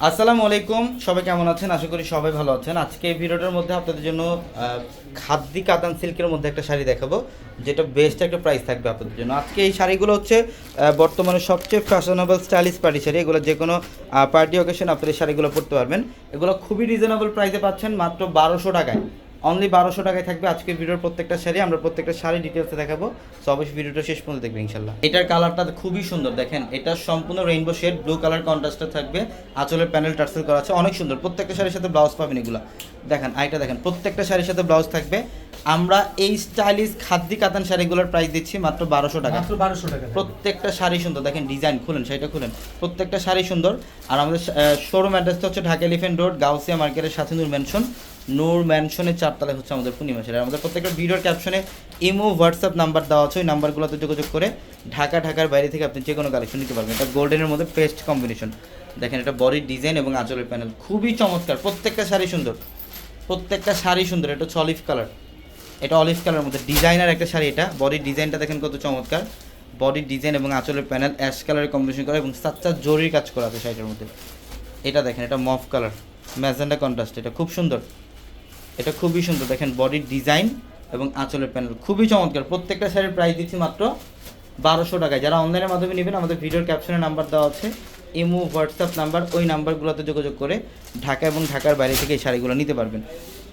আসসালামু আলাইকুম, সবাই কেমন আছেন? আশা করি সবাই ভালো আছেন। আজকে এই ভিডিওটার মধ্যে আপনাদের জন্য খাদ্দি কাতান সিল্কের মধ্যে একটা শাড়ি দেখাবো, যেটা বেস্ট একটা প্রাইস থাকবে আপনাদের জন্য। আজকে এই শাড়িগুলো হচ্ছে বর্তমানে সবচেয়ে ফ্যাশনেবল স্টাইলিশ পার্টি শাড়ি। এগুলো যে কোনো পার্টি অকেশন আপনার এই শাড়িগুলো পরতে পারবেন। এগুলো খুবই রিজনেবল প্রাইসে পাচ্ছেন, মাত্র 1200 টাকায়। অনলি 1200 টাকায় থাকবে আজকের ভিডিওর প্রত্যেকটা শাড়ি। আমরা প্রত্যেকটা শাড়ি ডিটেলসে দেখাবো, সো অবশ্যই ভিডিওটা শেষ পর্যন্ত দেখবেন ইনশাল্লাহ। এটার কালারটা খুবই সুন্দর, দেখেন এটা সম্পূর্ণ রেইনবো শেড, ব্লু কালার কন্ট্রাস্টে থাকবে। আঁচলের প্যানেল টার্সেল করা আছে, অনেক সুন্দর। প্রত্যেকটা শাড়ির সাথে ব্লাউজ পাবেন এগুলো। দেখেন আইটা দেখেন, প্রত্যেকটা শাড়ির সাথে ব্লাউজ থাকবে। আমরা এই স্টাইলিশ খাদ্দি কাতান শাড়িগুলোর প্রাইস দিচ্ছি মাত্র 1200 টাকা। মাত্র 1200 টাকা। প্রত্যেকটা শাড়ি সুন্দর, দেখেন ডিজাইন খুলেন, শাড়িটা খুলেন, প্রত্যেকটা শাড়ি সুন্দর। আর আমাদের শোরুম অ্যাড্রেসটা হচ্ছে ঢাকা এলিফ্যান্ট রোড, গাউসিয়া মার্কেটের সাথে নূর ম্যানশনের 4 তলায় হচ্ছে আমাদের পূর্ণিমা শাড়ি। আর আমাদের প্রত্যেকটা ভিডিওর ক্যাপশনে ইমো হোয়াটসঅ্যাপ নাম্বার দেওয়া আছে, ওই নাম্বারগুলোতে যোগাযোগ করে ঢাকার বাইরে থেকে আপনি যে কোনো কালেকশন নিতে পারবেন। এটা গোল্ডেনের মধ্যে পেস্ট কম্বিনেশন, দেখেন এটা বডির ডিজাইন এবং আঁচলের প্যানেল খুবই চমৎকার। প্রত্যেকটা শাড়ি সুন্দর, প্রত্যেকটা শাড়ি সুন্দর। এটা হচ্ছে অলিভ কালার, এটা অলিভ কালারের মধ্যে ডিজাইনার একটা শাড়ি। এটা বডির ডিজাইনটা দেখেন কত চমৎকার, বডির ডিজাইন এবং আঁচলের প্যানেল অ্যাশ কালারের কম্বিনেশন করা এবং সাচ্চা জরির কাজ করা আছে শাড়িটার মধ্যে। এটা দেখেন, এটা মফ কালার ম্যাজেন্ডা কন্ট্রাস্ট, এটা খুব সুন্দর, এটা খুবই সুন্দর। দেখেন বডির ডিজাইন এবং আঁচলের প্যানেল খুবই চমৎকার। প্রত্যেকটা শাড়ির প্রাইস দিচ্ছি মাত্র 1200 টাকায়। যারা অনলাইনের মাধ্যমে নেবেন, আমাদের ভিডিওর ক্যাপশনে নাম্বার দেওয়া আছে, ইমো হোয়াটসঅ্যাপ নাম্বার, ওই নাম্বারগুলোতে যোগাযোগ করে ঢাকা এবং ঢাকার বাইরে থেকে এই শাড়িগুলো নিতে পারবেন।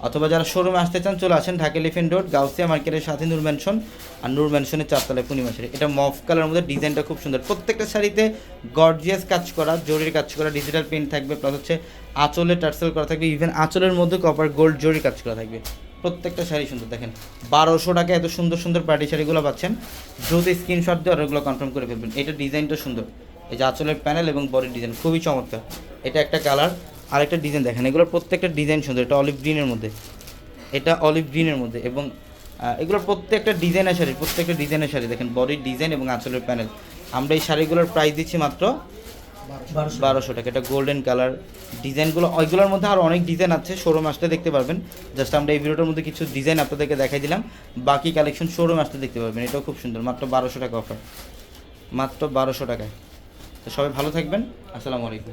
অথবা যারা শোরুমে আসতে চান চলে আসেন ঢাকা এলিফ্যান্ট রোড, গাউসিয়া মার্কেটের সাথে নূর ম্যানশন, আর নূর ম্যানশনের 4 তলায় পূর্ণিমা শাড়ি। এটা মফ কালারের মধ্যে ডিজাইনটা খুব সুন্দর। প্রত্যেকটা শাড়িতে গর্জিয়াস কাজ করা, জরির কাজ করা, ডিজিটাল প্রিন্ট থাকবে, প্লাস হচ্ছে আঁচলে টার্সেল করা থাকবে, ইভেন আঁচলের মধ্যে কপার গোল্ড জরির কাজ করা থাকবে। প্রত্যেকটা শাড়ি সুন্দর। দেখেন 1200 টাকায় এত সুন্দর সুন্দর পার্টি শাড়িগুলো পাচ্ছেন। দ্রুত স্ক্রিনশট দিয়ে অর্ডারগুলো কনফার্ম করে ফেলবেন। এটা ডিজাইনটা সুন্দর, এই যে আঁচলের প্যানেল এবং বডির ডিজাইন খুবই চমৎকার। এটা একটা কালার, আরেকটা ডিজাইন দেখেন, এগুলোর প্রত্যেকটা ডিজাইন সুন্দর। এটা অলিভ গ্রিনের মধ্যে, এটা অলিভ গ্রিনের মধ্যে, এবং এগুলোর প্রত্যেকটা ডিজাইনের শাড়ি, প্রত্যেকটা ডিজাইনের শাড়ি দেখেন বডির ডিজাইন এবং আঁচলের প্যানেল। আমরা এই শাড়িগুলোর প্রাইস দিচ্ছি মাত্র 1200 টাকা। এটা গোল্ডেন কালার ডিজাইনগুলো, ওইগুলোর মধ্যে আরও অনেক ডিজাইন আছে, শোরুম আসতে দেখতে পারবেন। জাস্ট আমরা এই ভিডিওটার মধ্যে কিছু ডিজাইন আপনাদেরকে দেখাই দিলাম, বাকি কালেকশন শোরুম আসতে দেখতে পারবেন। এটাও খুব সুন্দর, মাত্র 1200 টাকা অফার, মাত্র 1200 টাকায়। তো সবাই ভালো থাকবেন, আসসালামু আলাইকুম।